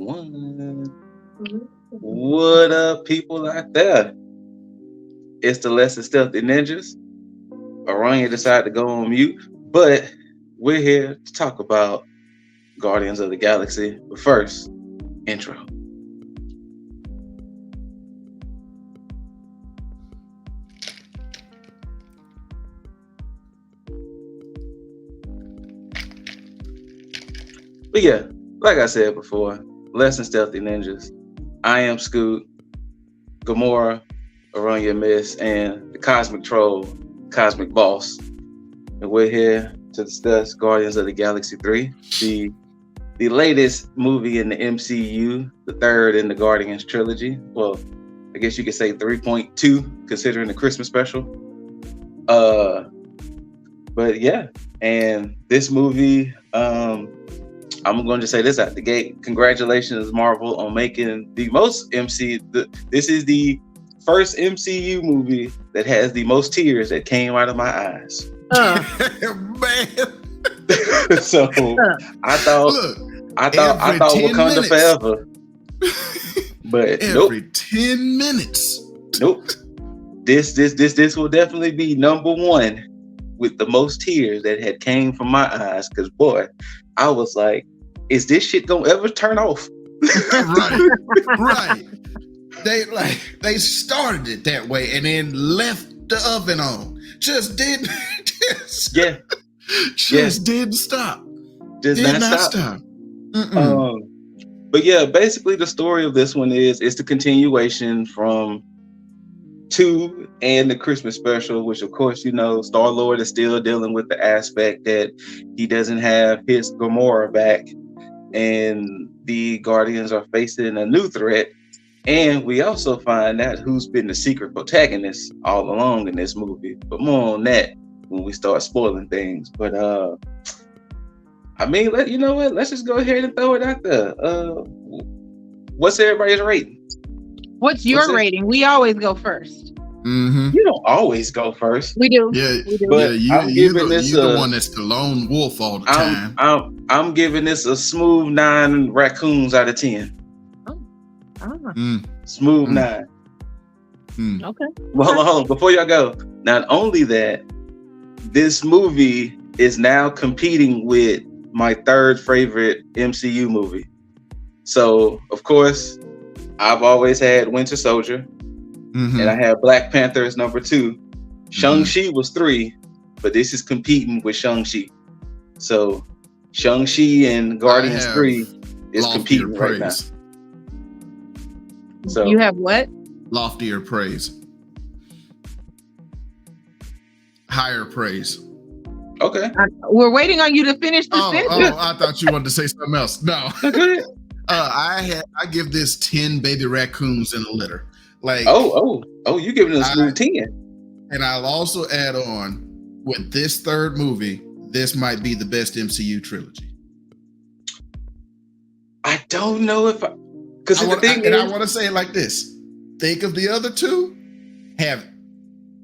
one. What up, people out there? It's the Less Than Stealthy Ninjas. Aranya decided to go on mute, but we're here to talk about Guardians of the Galaxy. But first, intro. But yeah, like I said before, Less Than Stealthy Ninjas. I am Scoot, Gamora, Aranya Miss, and the Cosmic Troll, Cosmic Boss. And we're here to discuss Guardians of the Galaxy 3, the latest movie in the MCU, the third in the Guardians trilogy. Well, I guess you could say 3.2, considering the Christmas special. But yeah, and this movie, I'm going to say this out the gate. Congratulations, Marvel, on making the most this is the first MCU movie that has the most tears that came out of my eyes. Man. So I thought Wakanda forever. But every 10 minutes. Nope. This will definitely be number one with the most tears that had came from my eyes. Because boy, I was like, is this shit gonna ever turn off? Right. They started it that way and then left the oven on. Just didn't stop. Did not stop. But yeah, basically the story of this one is the continuation from 2 and the Christmas special, which of course, Star-Lord is still dealing with the aspect that he doesn't have his Gamora back, and the Guardians are facing a new threat. And we also find out who's been the secret protagonist all along in this movie. But more on that when we start spoiling things. But I mean, you know what? Let's just go ahead and throw it out there. What's everybody's rating? What's your rating? We always go first. Mm-hmm. You don't always go first. We do. Yeah, we do. But yeah, you're the one that's the lone wolf all the time. I'm giving this a smooth 9 raccoons out of 10. Smooth 9. Okay. Well, hold on. Before y'all go, not only that, this movie is now competing with my third favorite MCU movie. So, of course, I've always had Winter Soldier, and I had Black Panther as number 2. Shang-Chi was 3, but this is competing with Shang-Chi. So, Shang-Chi and Guardians 3 is competing right now. So you have what? Loftier praise. Higher praise. Okay. We're waiting on you to finish the sentence. I thought you wanted to say something else. No. I give this 10 baby raccoons in a litter. Like you giving us a 10. And I'll also add on, with this third movie, this might be the best MCU trilogy. I don't know if I want to say it like this. Think of the other two, have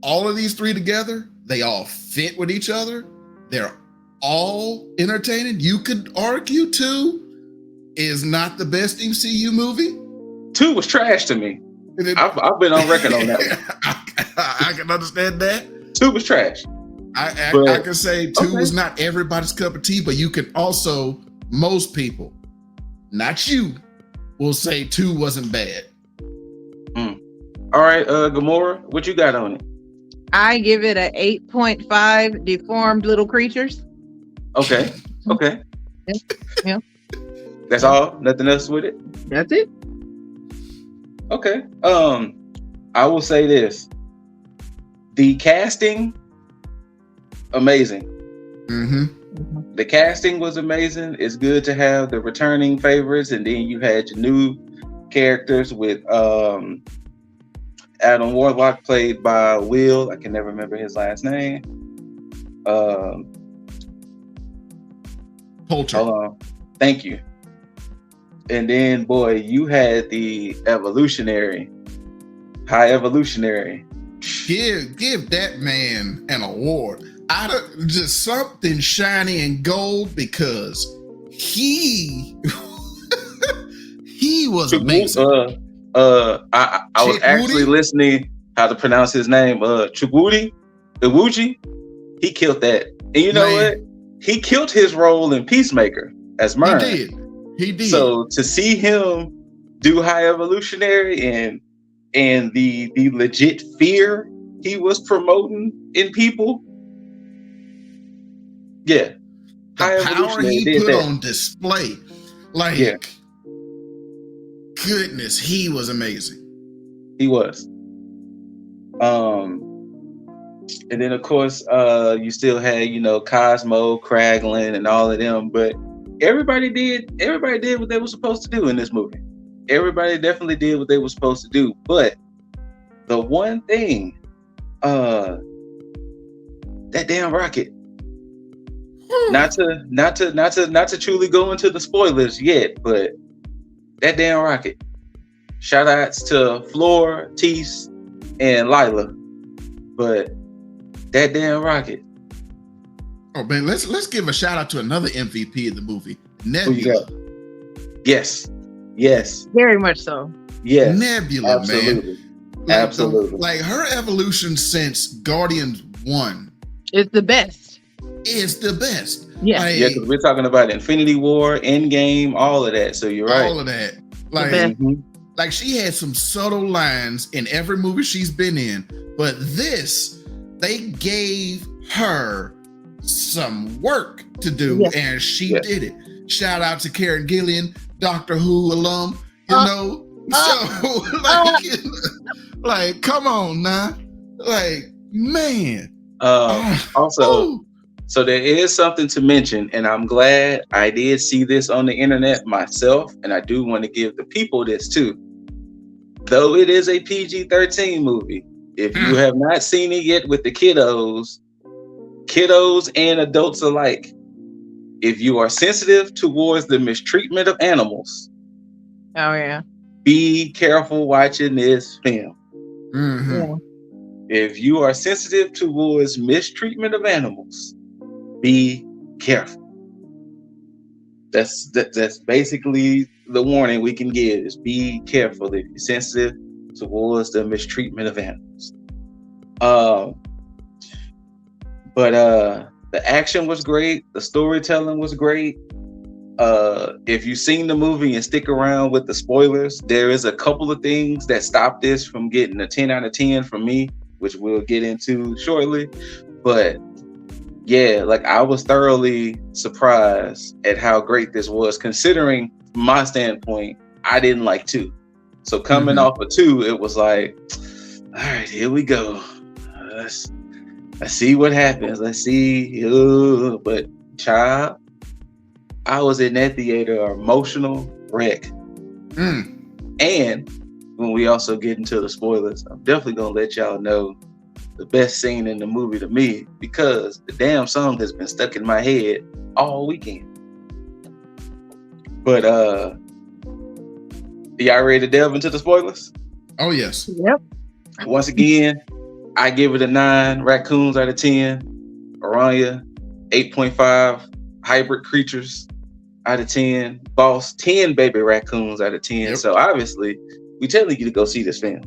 all of these three together, they all fit with each other, they're all entertaining. You could argue 2 is not the best MCU movie. 2 was trash to me. I've been on record on that one. I can understand that. 2 was trash. I can say 2 was not everybody's cup of tea, but you can also, most people, not you, will say 2 wasn't bad. All right, Gamora, what you got on it? I give it a 8.5 deformed little creatures. Okay. Yeah. That's all? Nothing else with it? That's it. Okay. I will say this. The casting, amazing. The casting was amazing. It's good to have the returning favorites, and then you had your new characters with Adam Warlock, played by Will. I can never remember his last name. Poulter. Hold on. Thank you. And then, boy, you had the high evolutionary. Give that man an award. Just something shiny and gold, because he he was amazing. I was Chick actually Woody? listening how to pronounce his name. Chukwudi, Iwuji. He killed that. And you know what? He killed his role in Peacemaker as He Mern. did. He did. So to see him do High Evolutionary and the legit fear he was promoting in people, yeah, High the power Evolutionary he did put that. on display, like, Yeah. goodness, he was amazing. He was. And then of course, you still had, you know, Cosmo, Kraglin, and all of them, but everybody did what they were supposed to do in this movie. Everybody definitely did what they were supposed to do. But the one thing, that damn rocket. Not to truly go into the spoilers yet, but that damn rocket. Shout outs to Floor, Tease, and Lila. But that damn rocket. Oh man, let's give a shout out to another MVP of the movie, Who you Nebula. got? Yes. Very much so. Yes. Nebula, Absolutely. man. Absolutely. Like her evolution since Guardians 1 It's the best. is the best. Yeah. Like, Yeah, because we're talking about Infinity War, Endgame, all of that. So you're right. all of that. Like, best. like she had some subtle lines in every movie she's been in, but this, they gave her some work to do, and she did it. Shout out to Karen Gillian, Doctor Who alum. You know, so like, come on now, like, man. Also, so there is something to mention, and I'm glad I did see this on the internet myself, and I do want to give the people this too. Though it is a PG-13 movie, if you have not seen it yet with the kiddos and adults alike, if you are sensitive towards the mistreatment of animals, Oh yeah. be careful watching this film. Yeah. If you are sensitive towards mistreatment of animals, be careful. That's basically the warning we can give, is be careful if you're sensitive towards the mistreatment of animals. But the action was great. The storytelling was great. If you've seen the movie and stick around with the spoilers, there is a couple of things that stop this from getting a 10 out of 10 from me, which we'll get into shortly. But yeah, like, I was thoroughly surprised at how great this was, considering from my standpoint, I didn't like 2. So coming off of 2, it was like, all right, here we go. Let's see what happens. Let's see. But child, I was in that theater, emotional wreck. And when we also get into the spoilers, I'm definitely gonna let y'all know the best scene in the movie to me, because the damn song has been stuck in my head all weekend. But y'all ready to delve into the spoilers? Oh yes. Yep. Once again, I give it a 9 raccoons out of 10. Aranya, 8.5 hybrid creatures out of 10. Boss, 10 baby raccoons out of 10. Yep. So obviously, we telling you to go see this film.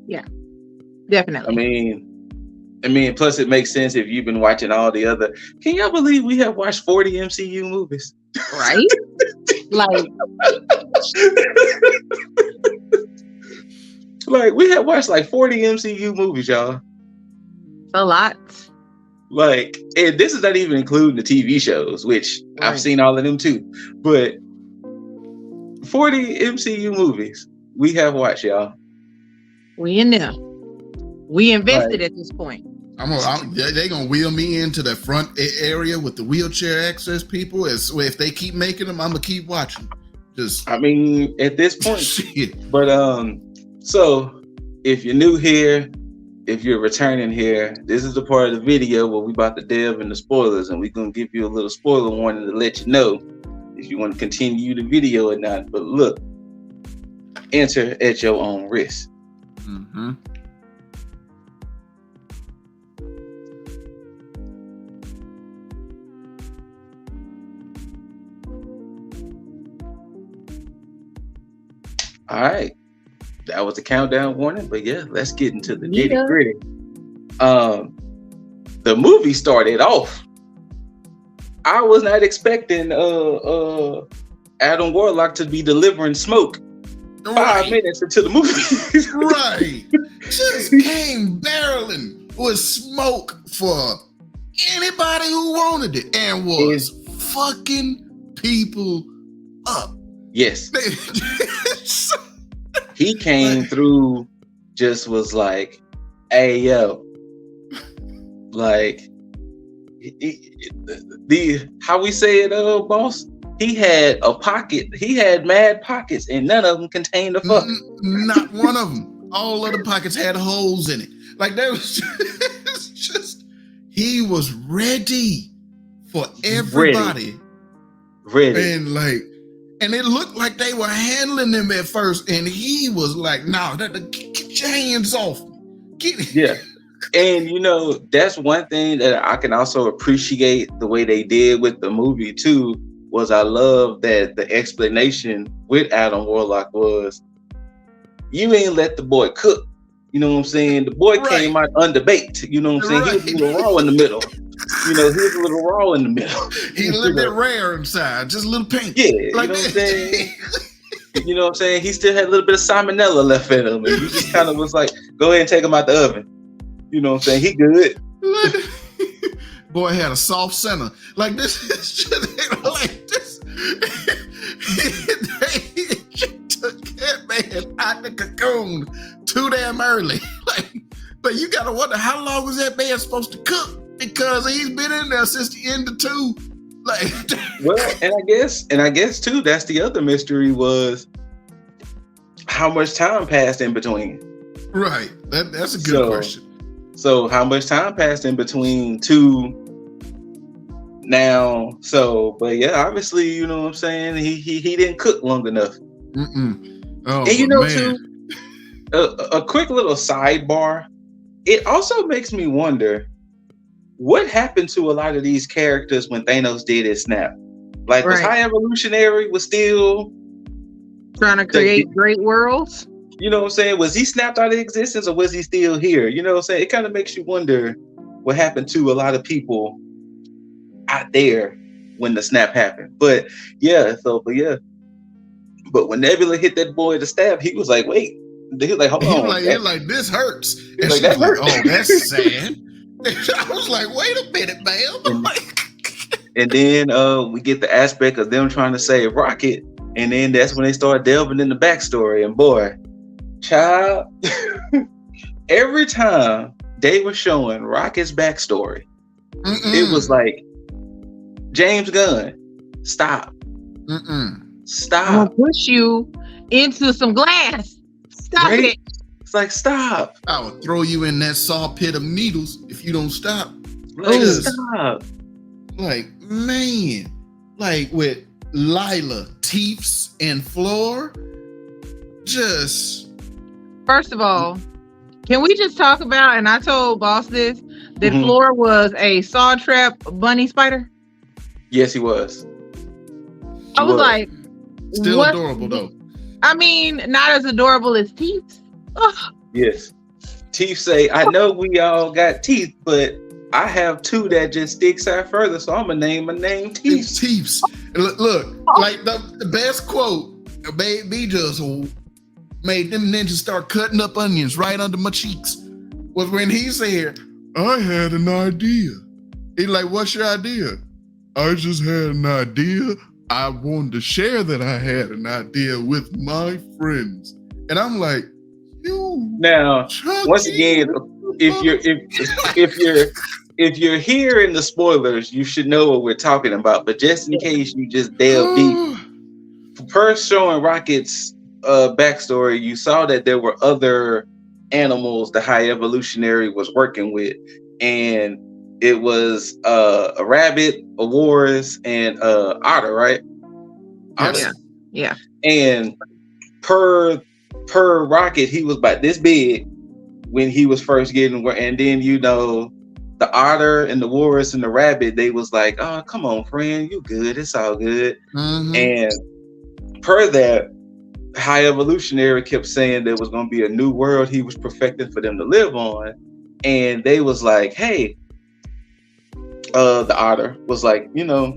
Yeah. Definitely. I mean, plus it makes sense if you've been watching all the other. Can y'all believe we have watched 40 MCU movies? Right? Like, like, we have watched like 40 MCU movies, y'all. a lot. Like, and this is not even including the TV shows, which I've seen all of them too. But 40 MCU movies we have watched, y'all. We in there. We invested at this point. They're gonna wheel me into the front area with the wheelchair access people. If they keep making them, I'm gonna keep watching. I mean, at this point. Shit. But so if you're new here, if you're returning here, this is the part of the video where we about to delve into spoilers, and we're gonna give you a little spoiler warning to let you know if you want to continue the video or not. But look, enter at your own risk. All right. That was the countdown warning, but yeah, let's get into the Yeah. nitty gritty. The movie started off. I was not expecting Adam Warlock to be delivering smoke 5 minutes into the movie. Right. Just came barreling with smoke for anybody who wanted it and was fucking people up. Yes. He came through, just was like, hey, yo. Like, how we say it, boss? He had a pocket. He had mad pockets, and none of them contained a fuck. Not one of them. All of the pockets had holes in it. Like, that was just he was ready for everybody. Ready. And it looked like they were handling him at first, and he was like, "No, get your hands off me." Yeah. And that's one thing that I can also appreciate the way they did with the movie too, was I love that the explanation with Adam Warlock was, you ain't let the boy cook. You know what I'm saying? The boy came out underbaked. You know what I'm saying? He was a little raw in the middle. He was a little raw in the middle. He a little bit rare inside, just a little pink. Yeah, like, you know what I'm saying? You know what I'm saying? He still had a little bit of salmonella left in him. And he just kind of was like, go ahead and take him out the oven. You know what I'm saying? He good. Boy had a soft center. Like, this is just like this. They took that man out the cocoon too damn early. Like, but you gotta wonder, how long was that man supposed to cook? Because he's been in there since the end of 2. Like, well, and I guess too, that's the other mystery, was how much time passed in between. Right. That's a good question. So how much time passed in between 2 now? So, but yeah, obviously, you know what I'm saying? He didn't cook long enough. Oh, and too, a quick little sidebar. It also makes me wonder, what happened to a lot of these characters when Thanos did his snap? Like, was High Evolutionary was still trying to create great worlds? You know what I'm saying? Was he snapped out of existence, or was he still here? You know what I'm saying? It kind of makes you wonder what happened to a lot of people out there when the snap happened. But when Nebula hit that boy to stab, he was like, wait. He was like, hold on. He like, this hurts. And like, she was like, oh, that's sad. I was like, wait a minute, ma'am. And then we get the aspect of them trying to save Rocket. And then that's when they start delving in the backstory. And boy, child, every time they were showing Rocket's backstory, it was like, James Gunn, stop. Stop. I'm gonna push you into some glass. Stop it. It's like, stop. I will throw you in that saw pit of needles if you don't stop. Like, stop. Like, man. Like, with Lila, Teefs, and Floor, just... First of all, can we just talk about, and I told Boss this, that Floor was a saw trap bunny spider? Yes, he was. I was like... Still adorable, though. I mean, not as adorable as Teefs. Yes. Teeth say, I know we all got teeth, but I have 2 that just sticks out further, so I'm gonna name my name Teefs. Teefs. Look, like the best quote made me just made them ninjas start cutting up onions right under my cheeks was when he said, I had an idea. He's like, what's your idea? I just had an idea. I wanted to share that I had an idea with my friends. And I'm like, now, once again, if you're here in the spoilers, you should know what we're talking about. But just in case you just delve deep, first showing Rocket's backstory, you saw that there were other animals the High Evolutionary was working with, and it was a rabbit, a walrus, and otter, right? Yeah. And per Rocket, he was about this big when he was first getting, and then the otter and the walrus and the rabbit, they was like, oh, come on, friend, you good, it's all good. And per that, High Evolutionary kept saying there was going to be a new world he was perfecting for them to live on. And they was like, hey, the Otter was like, you know,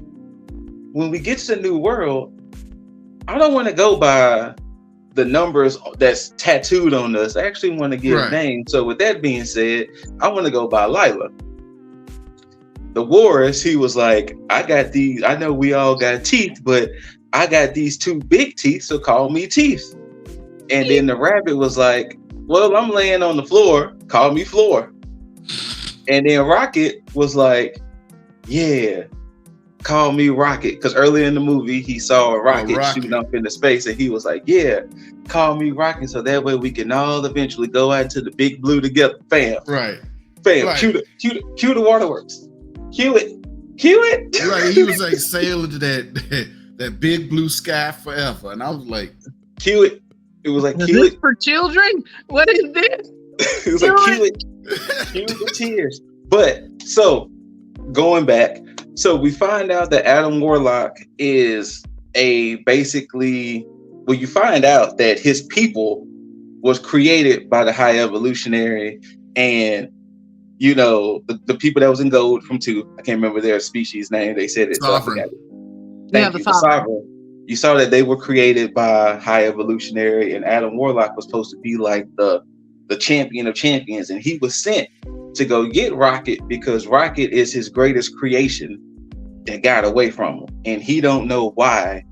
when we get to the new world, I don't want to go by the numbers that's tattooed on us. I actually want to give names. So with that being said, I want to go by Lila. The Walrus, he was like, I got these, I know we all got teeth, but I got these 2 big teeth, so call me Teeth. And then the Rabbit was like, well, I'm laying on the floor, call me Floor. And then Rocket was like, yeah, call me Rocket. Because earlier in the movie, he saw a rocket shooting up into space, and he was like, yeah, call me Rocket, so that way we can all eventually go out to the big blue together. Fam. Right. Fam, cue the waterworks. Cue it. Right, he was like sailing to that big blue sky forever. And I was like, cue it. It was like, cue it. For children? What is this? It was like, cue it. Cue the tears. But, so, going back, so we find out that Adam Warlock is basically, well, you find out that his people was created by the High Evolutionary, and you know, the people that was in gold from 2, I can't remember their species name. They said it. Sovereign. The Sovereign. You saw that they were created by High Evolutionary, and Adam Warlock was supposed to be like the champion of champions, and he was sent to go get Rocket because Rocket is his greatest creation that got away from him, and he don't know why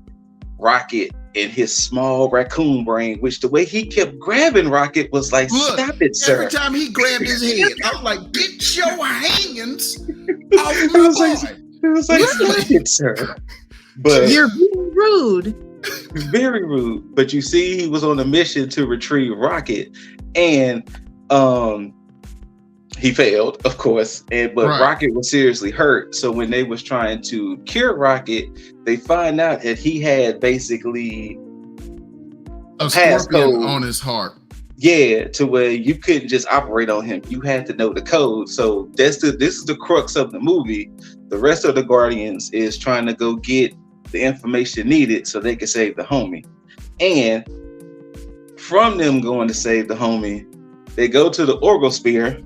Rocket in his small raccoon brain, which the way he kept grabbing Rocket was like, stop it, sir. Every time he grabbed his head, I was like, get your hands off my boy. It was like, stop it, sir. But you're being rude. Very rude. But you see, he was on a mission to retrieve Rocket, and he failed, of course. But Rocket was seriously hurt. So when they was trying to cure Rocket, they find out that he had basically a scorpion on his heart. Yeah, to where you couldn't just operate on him. You had to know the code. So this is the crux of the movie. The rest of the Guardians is trying to go get the information needed so they can save the homie. And from them going to save the homie, they go to the Orgosphere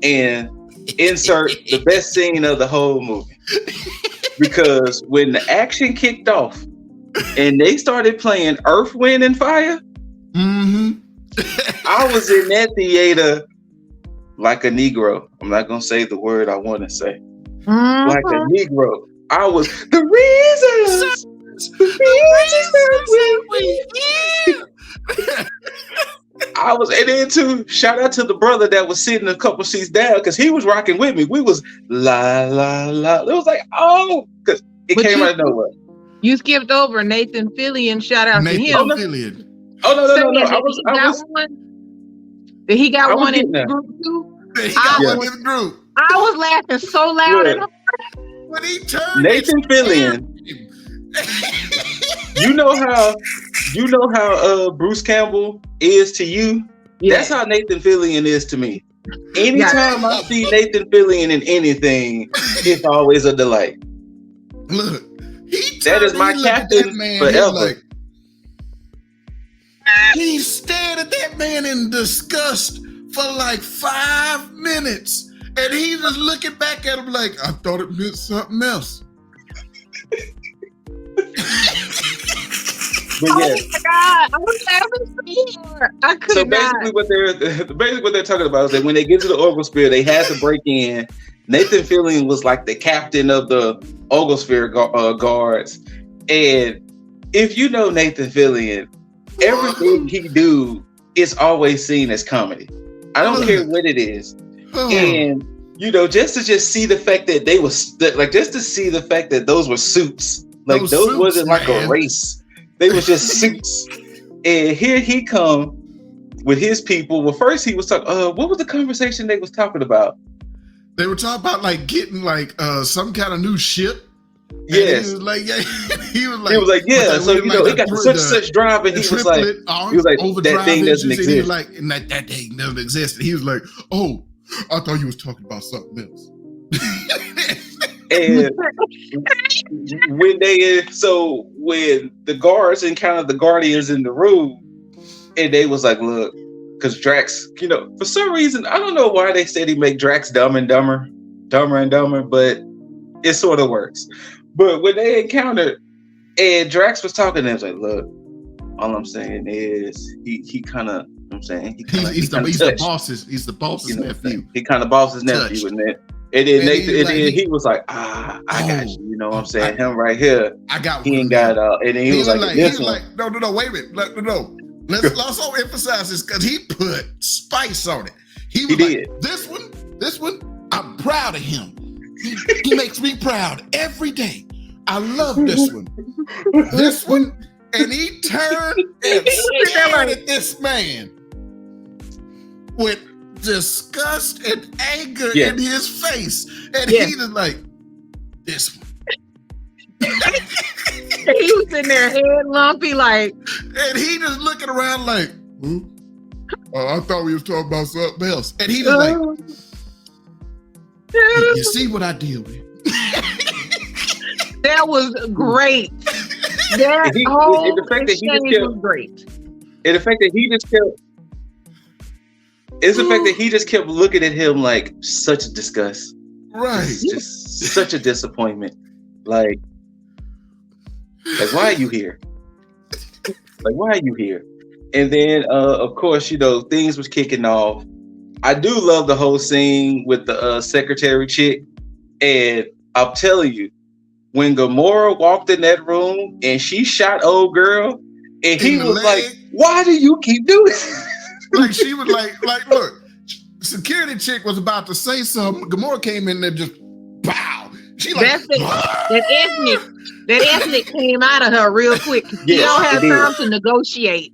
and insert the best scene of the whole movie. Because when the action kicked off and they started playing Earth, Wind, and Fire, I was in that theater like a Negro. I'm not going to say the word I want to say. Like a Negro. I was the reasons I was, and then too, shout out to the brother that was sitting a couple seats down because he was rocking with me. We was la la la. It was like, oh, because it came out of nowhere. You skipped over Nathan Fillion. Shout out to him. Fillion. Oh no. Did he got one in the group too? He got one in the group. I was laughing so loud and hard. When he turned Nathan Fillion. You know how Bruce Campbell is to you? Yeah. That's how Nathan Fillion is to me. Anytime I see Nathan Fillion in anything, it's always a delight. Look, that is my captain forever. He stared at that man in disgust for like 5 minutes. And he was looking back at him like, I thought it meant something else. But yeah. Oh my God, I was laughing so hard. I could so not. basically what they're talking about is that when they get to the Orgosphere, they had to break in. Nathan Fillion was like the captain of the Orgosphere guards. And if you know Nathan Fillion, everything he do is always seen as comedy. I don't care what it is. And you know, just to see the fact that they was like, just to see the fact that those were suits, like those wasn't like a race, they was just suits. And here he come with his people. Well, first he was talking. What was the conversation they was talking about? They were talking about like getting like some kind of new ship. Yes. He was like, yeah. He was like, yeah. So you know, it got such drive, and he was like, that thing doesn't exist. He was like, and that thing doesn't exist. And he was like, oh, I thought you was talking about something else. And when the guards encountered the Guardians in the room, and they was like, look, because Drax, for some reason, I don't know why they said he make Drax dumber and dumber, but it sort of works. But when they encountered, and Drax was talking to them, like, look, all I'm saying is he kind of, he's the boss's nephew. He kind of boss his nephew, and then he was like, I got you. You know what I'm saying? Him right here. I got. He ain't got. And then he was like, no, wait a minute, no. Let's also emphasize this because he put spice on it. He did. This one, I'm proud of him. He makes me proud every day. I love this one. This one, and he turned and stared at this man with disgust and anger in his face, and he was like, "This one." He was in there head lumpy, like, and he just looking around like, I thought we was talking about something else, and he was like, you see what I deal with. That was great. That whole exchange was great. And the fact that he just kept, it's the fact that he just kept looking at him like such a disgust. Right. Just such a disappointment. Like, why are you here? Like, why are you here? And then, of course, things was kicking off. I do love the whole scene with the secretary chick. And I'm telling you, when Gamora walked in that room and she shot old girl, and he was like, why do you keep doing this? Like, she was like, look, security chick was about to say something. Gamora came in there just, pow. She like, that ethnic came out of her real quick. She don't have time to negotiate.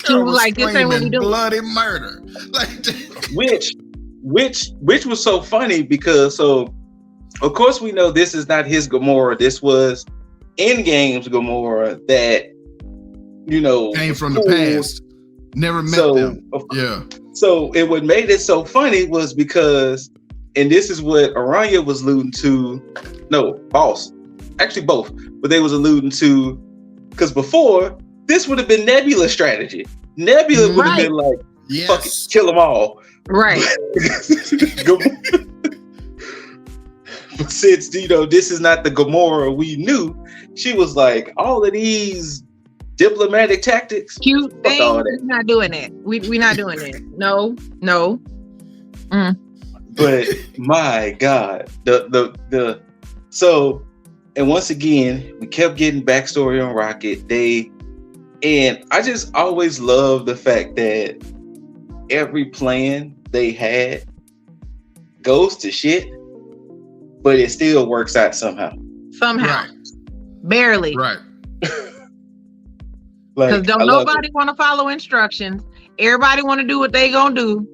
She was like, this ain't what we do. Bloody murder. Like, which was so funny because, of course we know this is not his Gamora. This was Endgame's Gamora that, came from the past. Never met them. Yeah. So what made it so funny was because, and this is what Aranya was alluding to. No, Boss. Actually both. But they was alluding to, because before, this would have been Nebula's strategy. Nebula would have been like, fuck it, kill them all. Right. But since, this is not the Gamora we knew, she was like, all of these diplomatic tactics. Cute things, we're not doing it. We're not doing it. No. But my God, and once again, we kept getting backstory on Rocket. And I just always love the fact that every plan they had goes to shit, but it still works out somehow. Right. Barely. Right. Because don't nobody want to follow instructions. Everybody want to do what they gonna do.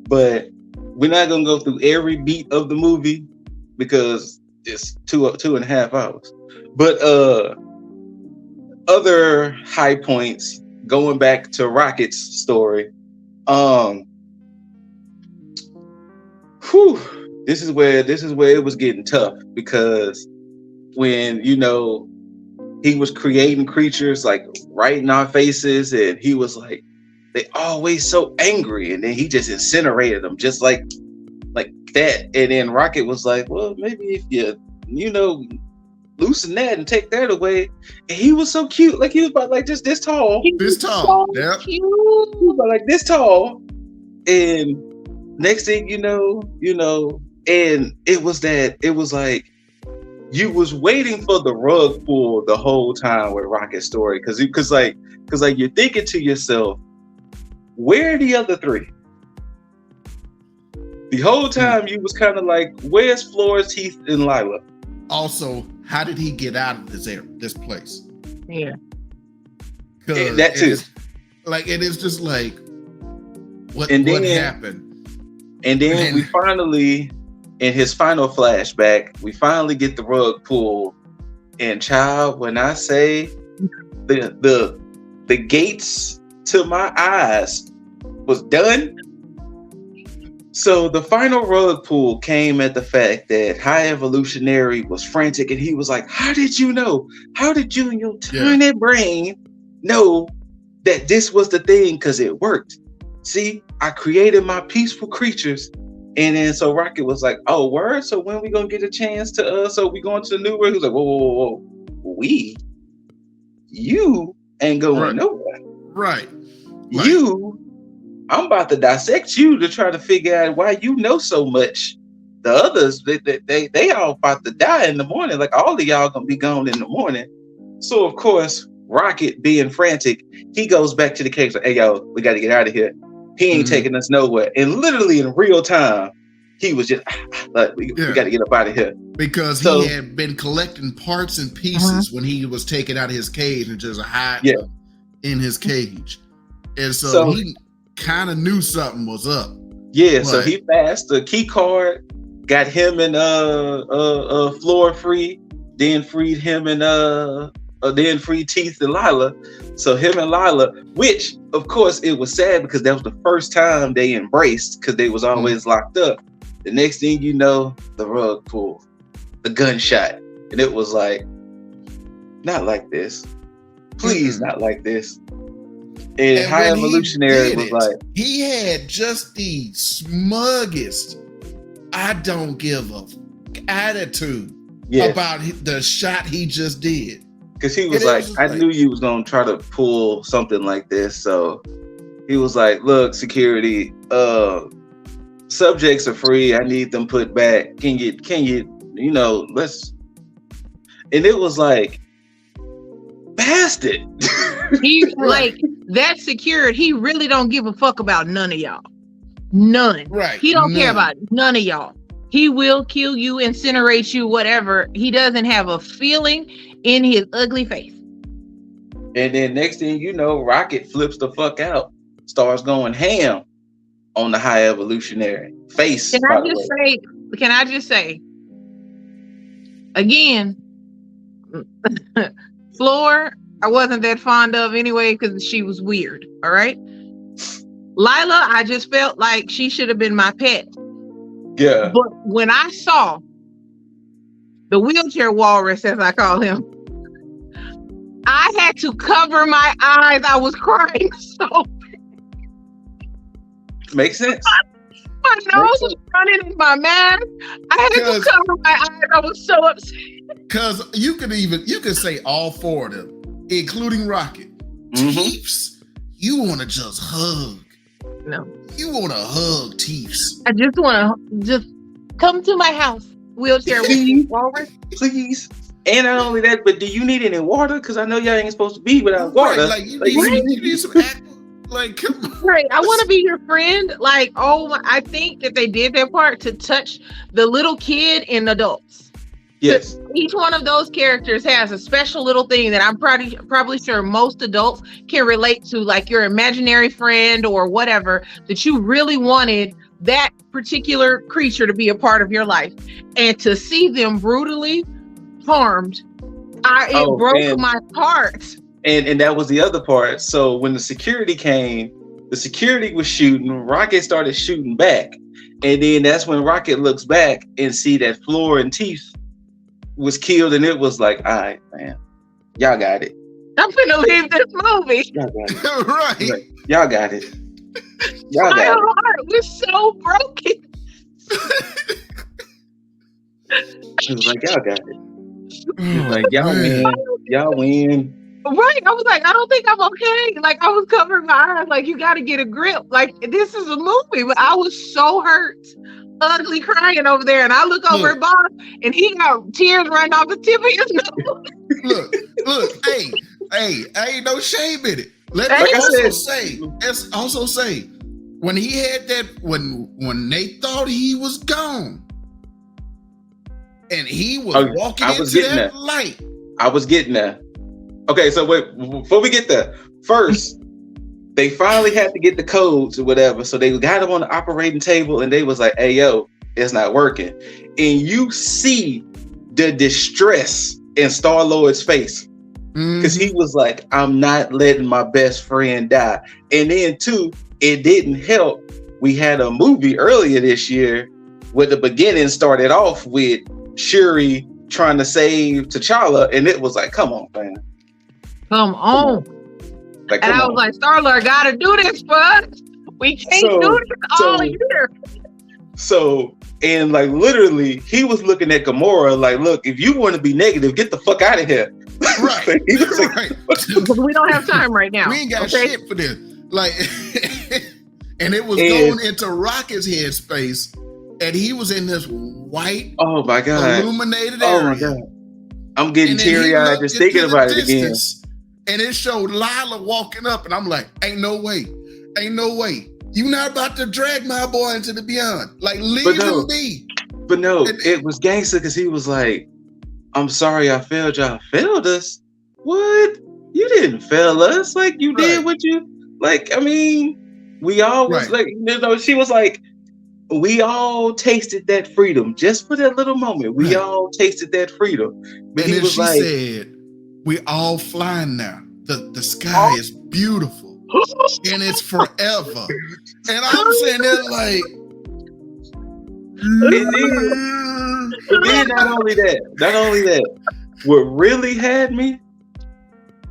But we're not gonna go through every beat of the movie because it's 2.5 hours. But other high points, going back to Rocket's story. This is where it was getting tough, because when he was creating creatures like right in our faces, and he was like, they always so angry, and then he just incinerated them just like that. And then Rocket was like, well, maybe if you loosen that and take that away. And he was so cute, like he was about like just this tall. So yep. Cute. He was about like this tall, and next thing you know, and it was like you was waiting for the rug pull the whole time with Rocket's story, because you're thinking to yourself, where are the other three? The whole time you was kind of like, where's Flores, Heath, and Lila? Also, how did he get out of this place? Yeah. That too. It is just like, what happened? And then we finally, in his final flashback, we finally get the rug pulled. And child, when I say the gates to my eyes was done, So the final rug pull came at the fact that High Evolutionary was frantic, and he was like, "How did you know? How did you in your tiny brain know that this was the thing? Because it worked. See, I created my peaceful creatures." And then so Rocket was like, "Oh, word? So when we gonna get a chance to so we going to the new world?" He was like, whoa. You ain't going nowhere. Right. I'm about to dissect you to try to figure out why you know so much. The others, they all about to die in the morning. Like all of y'all gonna be gone in the morning. So of course, Rocket being frantic, he goes back to the cave. Like, "Hey, yo, we got to get out of here. He ain't taking us nowhere." And literally in real time, he was just like, we got to get up out of here. Because he had been collecting parts and pieces when he was taken out of his cage and just hiding in his cage. And so he kind of knew something was up. Yeah, so he passed the key card, got him and Floor free, then freed him and then freed Teeth and Lila. So him and Lila, which of course it was sad because that was the first time they embraced because they was always locked up. The next thing you know, the rug pulled, the gunshot, and it was like, not like this, please, not like this. And High Evolutionary was like, he had just the smuggest, I don't give a attitude about the shot he just did. Because he was like, I knew you was gonna try to pull something like this. So he was like, "Look, security, subjects are free. I need them put back. Can you know, let's." And it was like, bastard. He's like, that secured. He really don't give a fuck about none of y'all. None. Right. He don't care about none of y'all. He will kill you, incinerate you, whatever. He doesn't have a feeling in his ugly face. And then next thing you know, Rocket flips the fuck out, starts going ham on the High Evolutionary face. Can I just say again, Floor, I wasn't that fond of anyway because she was weird. All right. Lila, I just felt like she should have been my pet. Yeah. But when I saw the wheelchair walrus, as I call him, I had to cover my eyes. I was crying so. Makes sense. My nose was running in my mouth. I had to cover my eyes. I was so upset. Because you could say all four of them, including Rocket. Teefs, you want to just hug. No. You want to hug Teefs. I just want to come to my house. Wheelchair walrus. Please. And not only that, but do you need any water? Because I know y'all ain't supposed to be without water. Right, you need some aqua. Like, come on. Right. I want to be your friend. Like, I think that they did their part to touch the little kid and adults. Yes. So each one of those characters has a special little thing that I'm probably sure most adults can relate to, like your imaginary friend or whatever, that you really wanted that particular creature to be a part of your life. And to see them brutally harmed, it broke my heart. And that was the other part. So when the security came, the security was shooting. Rocket started shooting back. And then that's when Rocket looks back and see that Floor and Teeth was killed. And it was like, all right, man, y'all got it. I'm finna leave this movie. Y'all got it. Right. Y'all got it. Y'all my got it. heart was so broken. It was like, y'all got it. It was like, y'all win. Y'all win. Right. I was like, I don't think I'm okay. Like, I was covering my eyes. Like, you got to get a grip. Like, this is a movie. But I was so hurt, ugly crying over there. And I look over at Bob, and he got tears running off the tip of his nose. Look. Hey, ain't no shame in it. Let me also say, when he had that, when they thought he was gone, and he was walking into that light. I was getting there. Okay, so wait, before we get there, first, they finally had to get the codes or whatever. So they got him on the operating table and they was like, hey, yo, it's not working. And you see the distress in Star-Lord's face. Because he was like, I'm not letting my best friend die. And then too, it didn't help we had a movie earlier this year where the beginning started off with Shuri trying to save T'Challa, and it was like, come on, man. Come on. Like, and I was like, Star-Lord, gotta do this for us. We can't do this all year. So, and like literally, he was looking at Gamora like, look, if you want to be negative, get the fuck out of here. Right. He was like, Right. We don't have time right now. We ain't got shit for this. Like, and it was going into Rocket's headspace, and he was in this white, oh my god, illuminated area. Oh my god, I'm getting teary eyed just thinking about it again. And it showed Lila walking up, and I'm like, ain't no way. You not about to drag my boy into the beyond. Like, leave him be. But no, it was gangster because he was like, I'm sorry I failed y'all. Failed us? What? You didn't fail us. Like, you did what you, like, I mean, we all was like, you know, she was like, we all tasted that freedom just for that little moment. We all tasted that freedom. But and he was she like, said, we all flying now. The sky is beautiful. And it's forever. And I'm saying that like, and then not only that, what really had me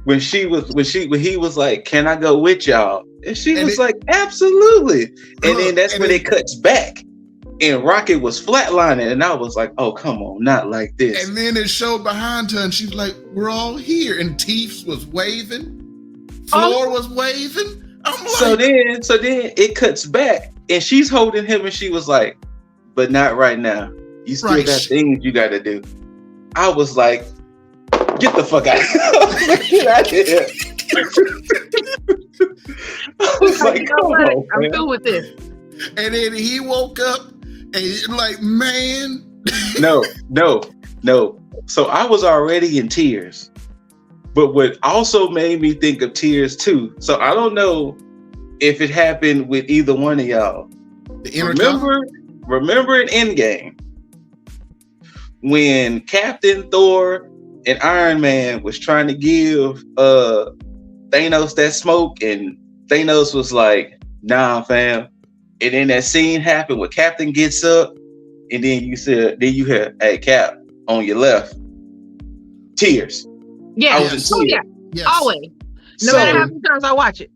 when he was like, can I go with y'all? And she was like, absolutely. And then that's when it cuts back and Rocket was flatlining, and I was like, oh, come on, not like this. And then it showed behind her, and she's like, we're all here. And Teefs was waving. Floor was waving. I'm like, so then it cuts back, and she's holding him, and she was like, but not right now. You still got things you got to do. I was like, get the fuck out of here. Get out of here. I was like, come on, I'm through with this. And then he woke up, and like, man. No. So I was already in tears. But what also made me think of tears too. So I don't know if it happened with either one of y'all. Remember in Endgame when Captain Thor and Iron Man was trying to give Thanos that smoke, and Thanos was like, nah, fam. And then that scene happened where Captain gets up, and then you hear, hey, Cap, on your left. Tears. Yeah. Yes. Always. No matter how many times I watch it.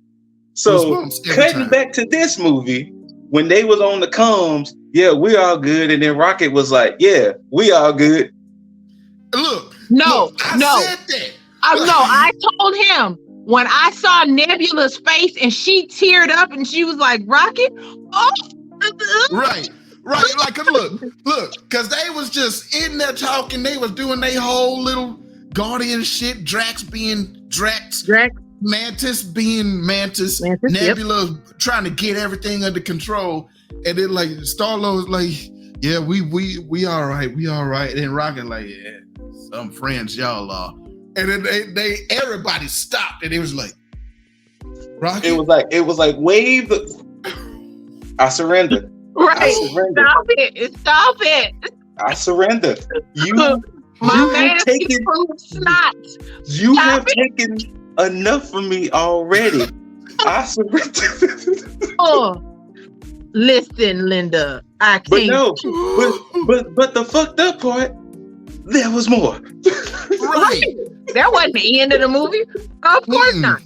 So cutting back to this movie, when they was on the comms, yeah, we all good. And then Rocket was like, yeah, we all good. I said that. I told him when I saw Nebula's face and she teared up and she was like, Rocket? Oh. Right. Like, look, because they was just in there talking. They was doing their whole little Guardian shit. Drax being Drax. Mantis being Mantis. Nebula trying to get everything under control. And then like Star-Lord was like, yeah, we all right. And then Rocket like, yeah, some friends y'all are. And then they everybody stopped and it was like, Rocket. It was like wave. I surrender. Right. I surrender. Stop it. I surrender. You have taken enough from me already. I surrender. Oh, listen, Linda. I can't. But no, but the fucked up part, there was more. Right. That wasn't the end of the movie. Of course not.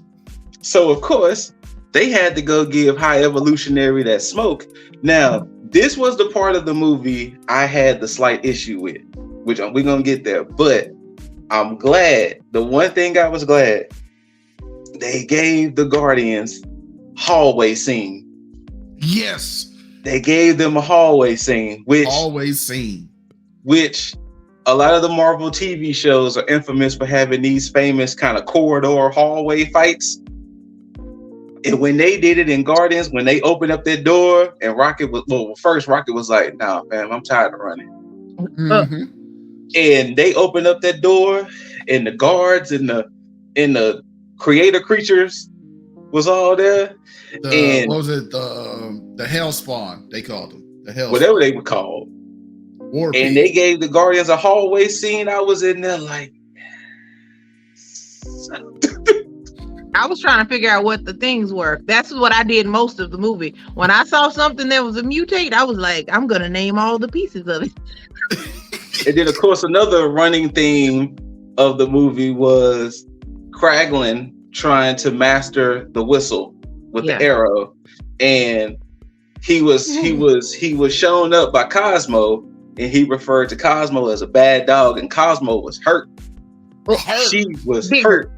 So of course they had to go give High Evolutionary that smoke. Now, this was the part of the movie I had the slight issue with, which we're gonna get there. But I'm glad. The one thing I was glad, they gave the Guardians hallway scene. Yes. They gave them a hallway scene, which a lot of the Marvel TV shows are infamous for having these famous kind of corridor hallway fights. And when they did it in Guardians, when they opened up that door and Rocket was like, nah, fam, I'm tired of running. Mm-hmm. And they opened up that door and the guards and the creator creatures was all there. What was it? The Hellspawn, they called them. The Hellspawn. Whatever they were called. And they gave the Guardians a hallway scene. I was in there like, I was trying to figure out what the things were. That's what I did most of the movie. When I saw something that was a mutate, I was like, I'm gonna name all the pieces of it. And then, of course, another running theme of the movie was Kraglin trying to master the whistle with the arrow, and he was shown up by Cosmo, and he referred to Cosmo as a bad dog, and Cosmo was hurt. She was hurt.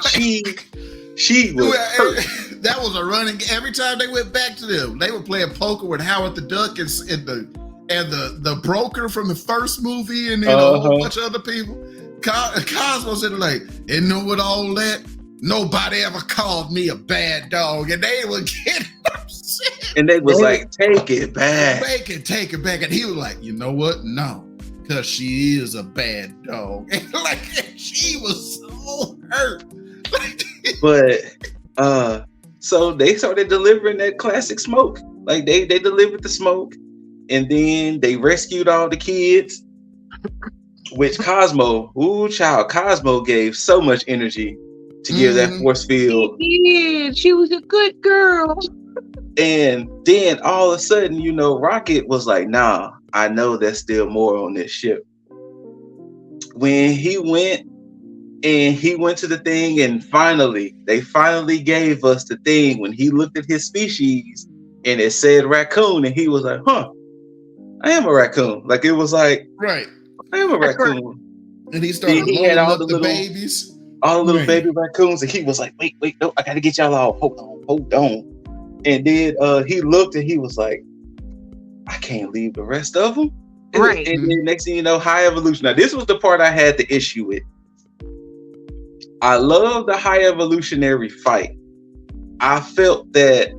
She was hurt. That was a running. Every time they went back to them, they were playing poker with Howard the Duck and the broker from the first movie, and then a whole bunch of other people. Cosmo said, like, and know what all that? Nobody ever called me a bad dog, and they were getting upset. And they was like, take it back. Take it back. And he was like, you know what? No, because she is a bad dog. And like, she was so hurt. But so they started delivering that classic smoke. Like they delivered the smoke, and then they rescued all the kids. Which Cosmo gave so much energy to give that force field. She did. She was a good girl. And then all of a sudden, Rocket was like, nah, I know there's still more on this ship. When he went to the thing, and they finally gave us the thing when he looked at his species and it said raccoon, and he was like, huh, I am a raccoon. Like, it was like, right. I am a raccoon. And he started loading up the babies. All the little baby raccoons, and he was like, wait, no, I gotta get y'all all, hold on. And then he looked and he was like, I can't leave the rest of them. Right. And then next thing you know, high evolution. Now, this was the part I had the issue with. I love the high evolutionary fight. I felt that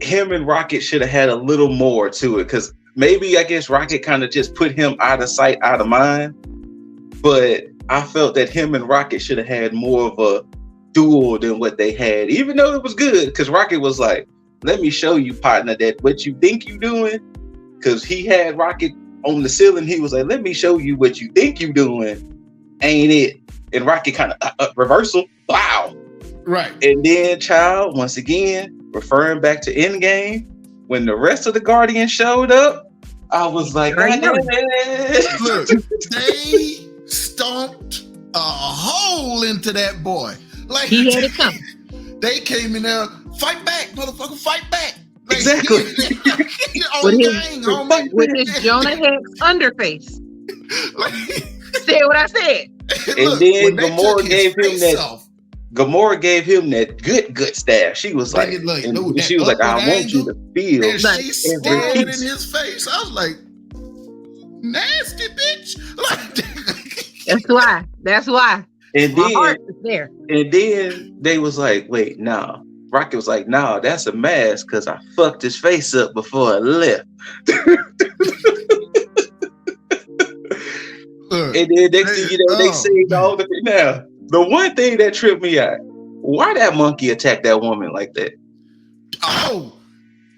him and Rocket should have had a little more to it, because maybe, I guess, Rocket kind of just put him out of sight, out of mind. But I felt that him and Rocket should have had more of a duel than what they had, even though it was good, because Rocket was like, let me show you, partner, that what you think you doing, because he had Rocket on the ceiling. He was like, let me show you what you think you doing, ain't it? And Rocket kind of reversal, wow. Right. And then, once again, referring back to Endgame, when the rest of the Guardians showed up, I was like, look, they stomped a hole into that boy. Like, he had it coming. They came in there, fight back, motherfucker, fight back. Like, exactly. With his Jonah Hex underface. Say what I said. And then Gamora gave him that good staff. She was like, she was like, I want you to feel. And she stared in his face. I was like, nasty bitch. That's why. And my heart is there. And then they was like, wait, no. Rocket was like, no, that's a mask, because I fucked his face up before I left. And then next thing you know, they saved all the thing. Now, the one thing that tripped me out, why that monkey attacked that woman like that? Oh,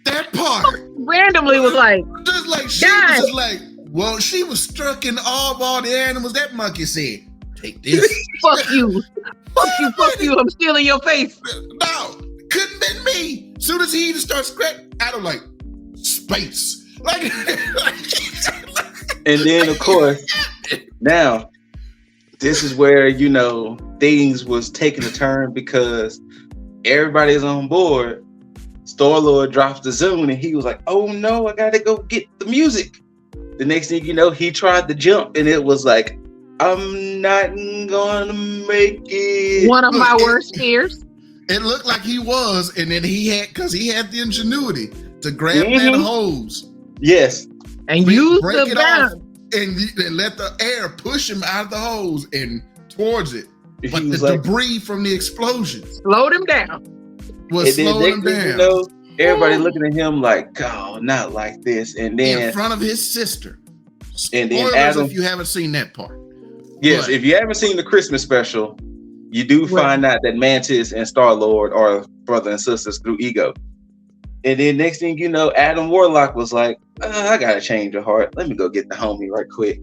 that part. Randomly was like, just like she was just like, well, she was struck in all the animals. That monkey said, take this. Fuck you. Fuck you. I'm stealing your face. No, couldn't been me. Soon as he starts scratching, I don't like space. Like, and then of course, now this is where things was taking a turn, because everybody's on board. Star-Lord drops the Zune, and he was like, oh no, I gotta go get the music. The next thing you know, he tried to jump, and it was like, I'm not gonna make it. One of my worst fears. It looked like he was, and then he had the ingenuity to grab that hose. Yes. And use the balance. And let the air push him out of the hose and towards it. But the debris from the explosion slowed him down. Everybody looking at him like, oh, not like this. And then in front of his sister. And then Adam, if you haven't seen that part. Yes, if you haven't seen the Christmas special, you do find out that Mantis and Star-Lord are brother and sisters through ego. And then next thing you know, Adam Warlock was like, I gotta change your heart. Let me go get the homie right quick.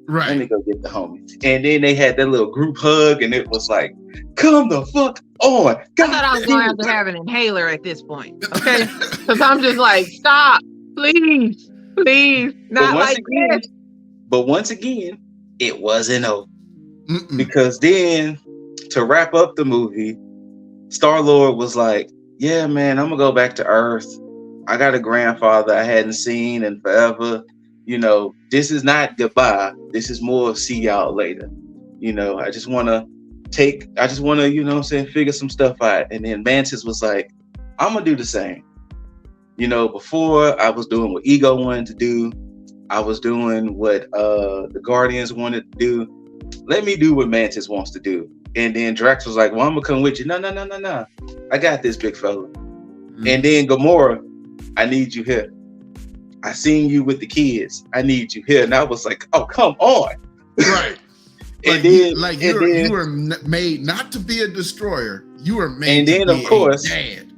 Right. Let me go get the homies. And then they had that little group hug, and it was like, come the fuck on. God, I thought I was going to have to have an inhaler at this point. Okay. Because I'm just like, stop, please, not like this. But once again, it wasn't over. Because then to wrap up the movie, Star-Lord was like, yeah, man, I'm gonna go back to Earth. I got a grandfather I hadn't seen in forever. You know, this is not goodbye. This is more see y'all later. You know, I just want to, you know what I'm saying, figure some stuff out. And then Mantis was like, I'm going to do the same. You know, before I was doing what Ego wanted to do. I was doing what the Guardians wanted to do. Let me do what Mantis wants to do. And then Drax was like, well, I'm going to come with you. No. I got this, big fella. And then Gamora, I need you here. I seen you with the kids. I need you here. And I was like, oh, come on. Right. And you were made not to be a destroyer. You were made to be a dad.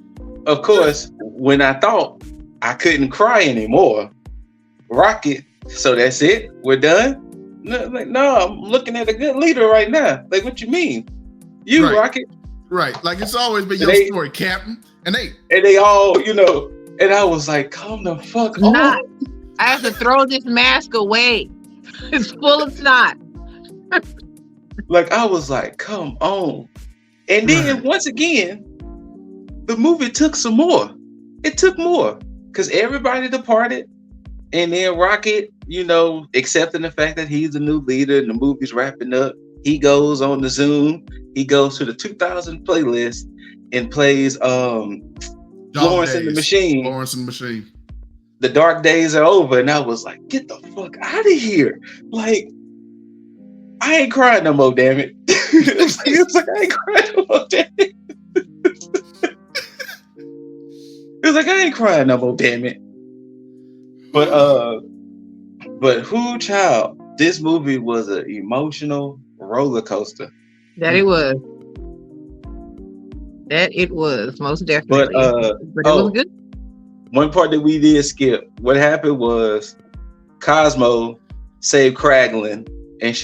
Of course, when I thought I couldn't cry anymore, Rocket, so that's it? We're done? No, I'm looking at a good leader right now. Like, what you mean? You, right. Rocket. Right. Like, it's always been your story, Captain. And they all, you know, and I was like, come the fuck on. I have to throw this mask away. It's full of snot. Like, I was like, come on. And then once again, the movie took some more. It took more because everybody departed. And then Rocket, you know, accepting the fact that he's the new leader and the movie's wrapping up. He goes on the Zoom. He goes to the 2000 playlist and plays Florence and the Machine. Florence and the Machine. The dark days are over. And I was like, get the fuck out of here. Like, I ain't crying no more, damn it. It's like I ain't crying no more, damn it. It's like I ain't crying no more, damn it. But who, child, this movie was an emotional roller coaster. That it was. Most definitely. But it was good. One part that we did skip. What happened was Cosmo saved Kraglin, and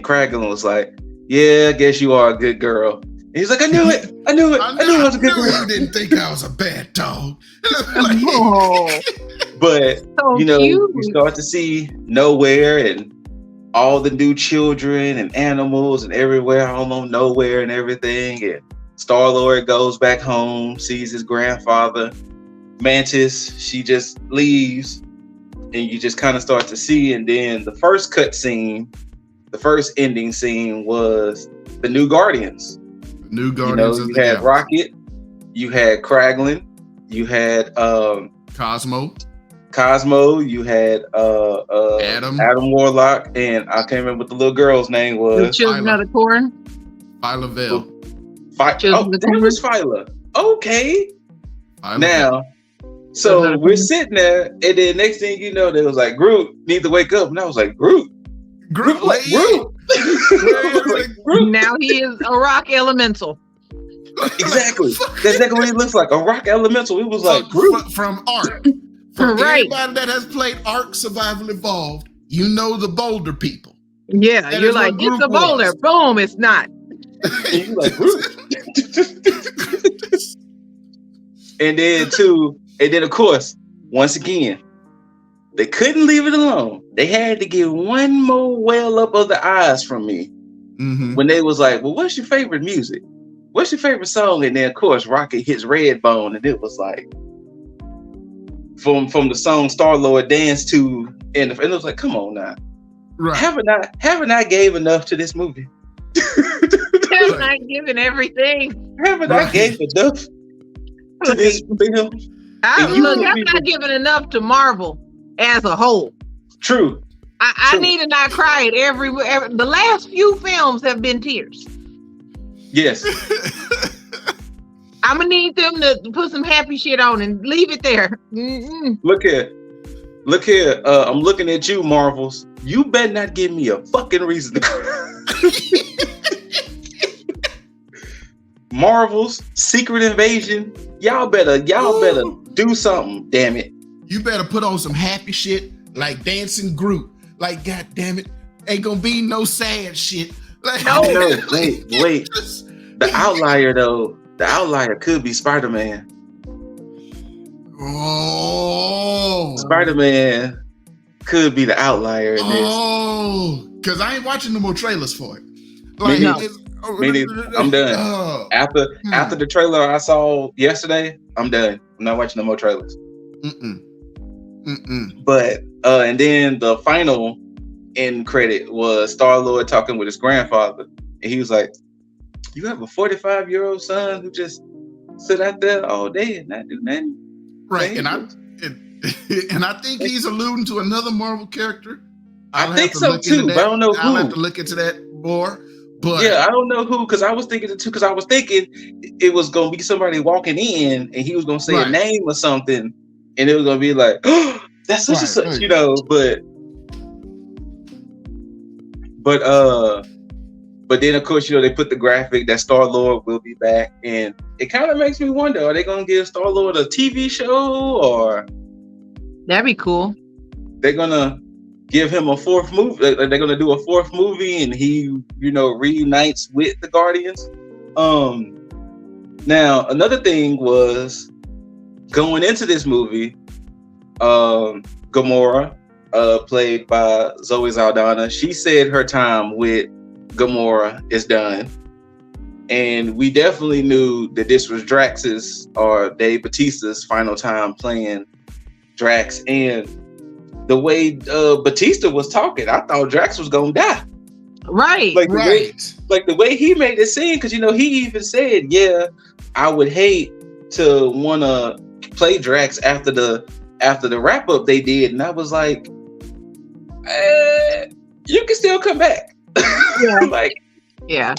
Kraglin was like, "Yeah, I guess you are a good girl." And he's like, "I knew it. I knew I was a good girl. You didn't think I was a bad dog." But so you know, cute. you start to see Nowhere and all the new children and animals and everywhere, almost nowhere and everything. And Star-Lord goes back home, sees his grandfather. Mantis, she just leaves, and you just kind of start to see. And then the first ending scene was the new Guardians. New Guardians. You had Rocket, you had Kraglin, you had Cosmo, you had Adam Warlock, and I can't remember what the little girl's name was. The Children of the Corn. Phyla Vale. That was Phyla. Okay. Now, so we're sitting there, and then next thing you know, they was like, Groot need to wake up, and I was like, Groot. Like, Groot. Now he is a rock elemental. Exactly. That's exactly what he looks like, a rock elemental. It was like Groot from Ark. For anybody that has played Ark Survival Evolved, you know the boulder people. Yeah, that you're like, it's a boulder. Boom, it's not. And you like, Groot. And then of course, once again, they couldn't leave it alone. They had to get one more well up of the eyes from me. When they was like, well, what's your favorite music? What's your favorite song? And then of course, Rocket hits Redbone, and it was like from the song Star-Lord danced to, and it was like, come on now. Right. Haven't I gave enough to this movie? Haven't I given everything? Haven't I gave enough to this film? I'm not giving enough to Marvel as a whole. True. I need to not cry at every the last few films have been tears. Yes. I'm gonna need them to put some happy shit on and leave it there. Mm-mm. Look here. I'm looking at you, Marvels. You better not give me a fucking reason to cry. Marvels, Secret Invasion. Y'all better do something. Damn it. You better put on some happy shit like Dancing Groot. Like, God damn it, Ain't gonna be no sad shit. Like, No. Wait. The outlier though, the outlier could be Spider-Man. Oh, Spider-Man could be the outlier in this. Oh, because I ain't watching no more trailers for it. Me No. neither. I'm done. Oh, After the trailer I saw yesterday, I'm done. I'm not watching no more trailers. But and then the final end credit was Star-Lord talking with his grandfather, and he was like, "You have a 45-year-old son who just sit out there all day and not do nothing." right. And I think he's alluding to another Marvel character. I think so too, but I don't know who. I'll have to look into that more. But yeah, I don't know who, because I was thinking it too, because I was thinking it was gonna be somebody walking in and he was gonna say a name or something, and it was gonna be like, "Oh, that's such and such," you know. But then of course, you know, they put the graphic that Star-Lord will be back, and it kind of makes me wonder: are they gonna give Star-Lord a TV show, or That'd be cool. they're gonna give him a fourth movie? They're gonna do a fourth movie, and he, you know, reunites with the Guardians. Now another thing was going into this movie, Gamora, played by Zoe Saldana, she said her time with Gamora is done, and we definitely knew that this was Drax's or Dave Bautista's final time playing Drax. And the way Bautista was talking, I thought Drax was gonna die. Right. Like the way he made it seem, because you know he even said, "Yeah, I would hate to want to play Drax after the wrap up they did," and I was like, "You can still come back." Yeah. like Yeah.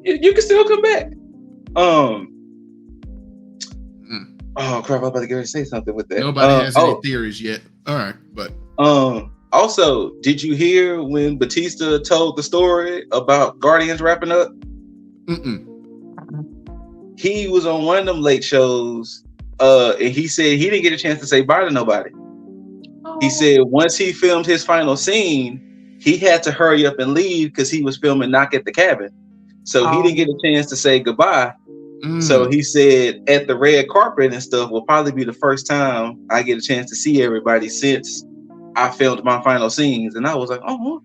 you can still come back. Oh crap! I was about to get ready to say something with that. Nobody has any theories yet. All right, but also, did you hear when Bautista told the story about Guardians wrapping up? He was on one of them late shows, and he said he didn't get a chance to say bye to nobody. He said once he filmed his final scene, he had to hurry up and leave because he was filming Knock at the Cabin. So he didn't get a chance to say goodbye. So he said at the red carpet and stuff will probably be the first time I get a chance to see everybody since I filmed my final scenes. And I was like, oh.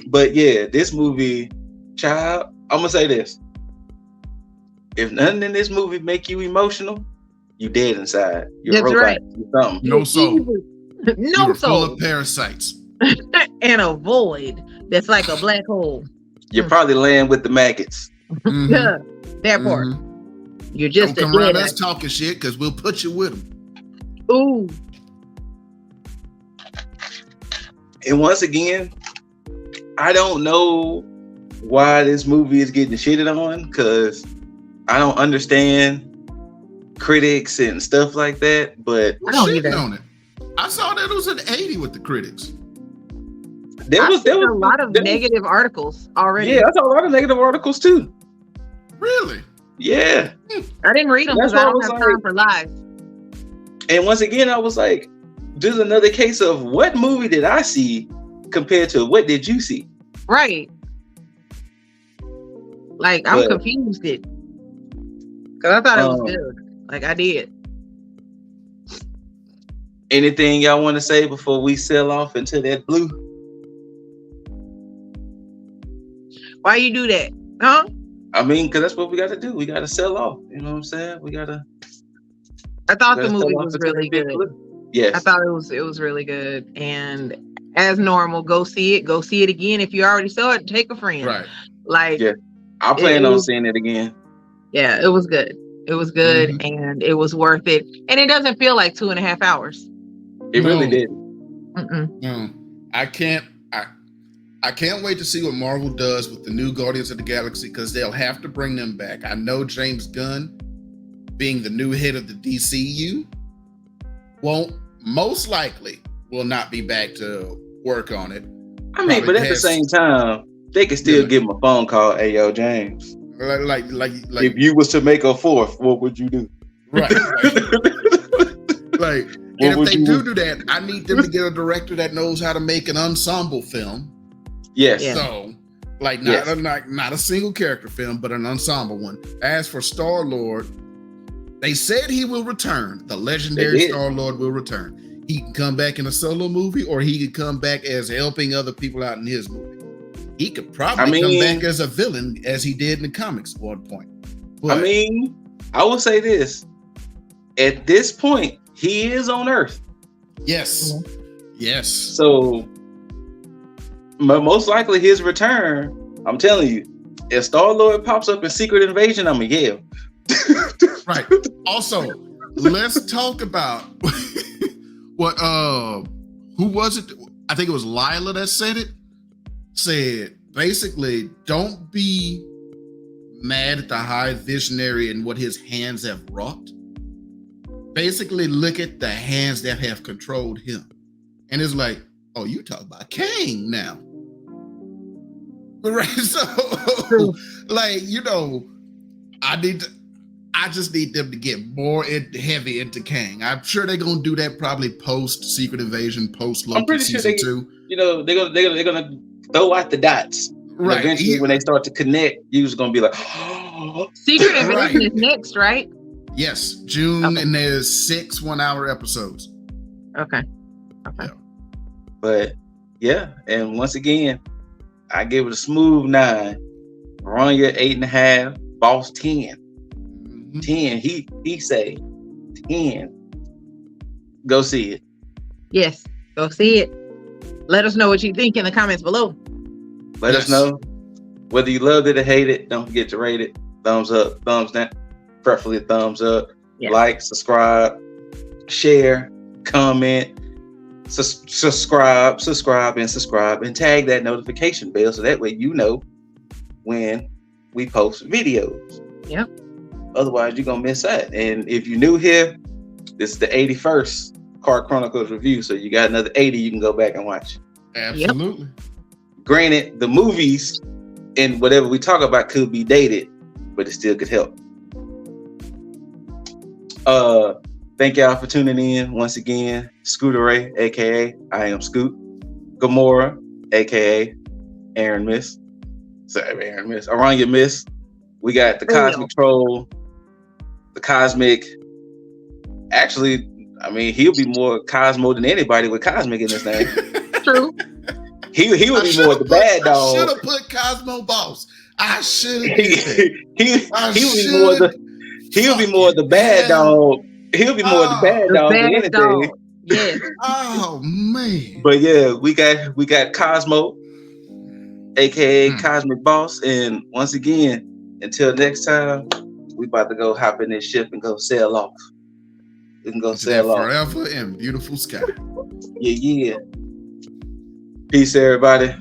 But yeah, this movie, child, I'm gonna say this. If nothing in this movie make you emotional, you dead inside. You're That's a robot. right. You're something. no soul. No Full soul. of parasites. And a void that's like a black hole. You're probably laying with the maggots. Yeah, that part. You're just Don't a come around dead us talking shit, because we'll put you with them. Ooh. And once again, I don't know why this movie is getting shitted on, because I don't understand critics and stuff like that. But I don't Shitting either. on it. I saw that it was an 80 with the critics. there was a lot of negative articles already. Yeah, I saw a lot of negative articles too. Really? Yeah. I didn't read them That's because I why I don't was have like- time for live. And once again, I was like, there's another case of what movie did I see compared to what did you see? Right. Like, I'm But- confused because I thought it was good. Like, I did. Anything y'all want to say before we sell off into that blue? Why you do that? Huh? I mean, because that's what we got to do. We got to sell off. You know what I'm saying? We got to. I thought the movie was really good. Yes. I thought it was really good. And as normal, go see it. Go see it again. If you already saw it, take a friend. Right. Like, Yeah. I plan on seeing it again. yeah, it was good. It was good, and it was worth it. And it doesn't feel like 2.5 hours. It really did. No. I can't wait to see what Marvel does with the new Guardians of the Galaxy, because they'll have to bring them back. I know James Gunn, being the new head of the DCU, most likely will not be back to work on it. I mean, but at the same time, they can still give him a phone call. Hey, yo, James. Like if you was to make a fourth, what would you do? Right. Like, and if they do that, I need them to get a director that knows how to make an ensemble film. Yes. Yeah. So, like, not a single character film, but an ensemble one. As for Star-Lord, they said he will return. The legendary Star-Lord will return. He can come back in a solo movie, or he could come back as helping other people out in his movie. He could probably come back as a villain, as he did in the comics at one point. But, I will say this. At this point, he is on Earth. Yes. Yes. So, most likely his return, I'm telling you, if Star-Lord pops up in Secret Invasion, I'm going to yell. Right. Also, let's talk about what, who was it? I think it was Lila that said it. Said, basically, don't be mad at the High Visionary and what his hands have wrought. Basically, look at the hands that have controlled him. And it's like, oh, you talk about Kang now. Right? So, like, you know, I just need them to get more heavy into Kang. I'm sure they're gonna do that probably post Secret Invasion, post Loki season 2. You know, they're gonna throw out the dots. Right. And eventually, when they start to connect, you're just gonna be like, oh. Secret Invasion is next, right? Yes, June, and there's 6 1-hour episodes. Okay. Yeah. But yeah, and once again, I give it a smooth 9. Ranya 8.5, Boss 10. 10. He say 10. Go see it. Yes, go see it. Let us know what you think in the comments below. Let us know whether you loved it or hate it. Don't forget to rate it. Thumbs up, thumbs down, preferably a thumbs up. Yeah. Like, subscribe, share, comment, subscribe, and tag that notification bell so that way you know when we post videos. Yep. Otherwise, you're gonna miss out. And if you're new here, this is the 81st Card Chronicles review, so you got another 80 you can go back and watch. Absolutely. Yep. Granted, the movies and whatever we talk about could be dated, but it still could help. Thank y'all for tuning in once again. Scooter Ray, aka I Am Scoot. Gamora, aka Aaron Miss. Sorry, Aaron Miss. Aranya Miss. We got the Cosmic Troll. The Cosmic. Actually, I mean, he'll be more Cosmo than anybody with Cosmic in his name. True. He would be more the bad dog. I should have put Cosmo Boss. I should have. He'll be more the bad dog. He'll be more the bad dog than anything. Yeah. Oh man. But yeah, we got Cosmo, aka Cosmic Boss, and once again, until next time, we about to go hop in this ship and go sail off. We can go sail off forever in beautiful sky. Yeah. Peace, everybody.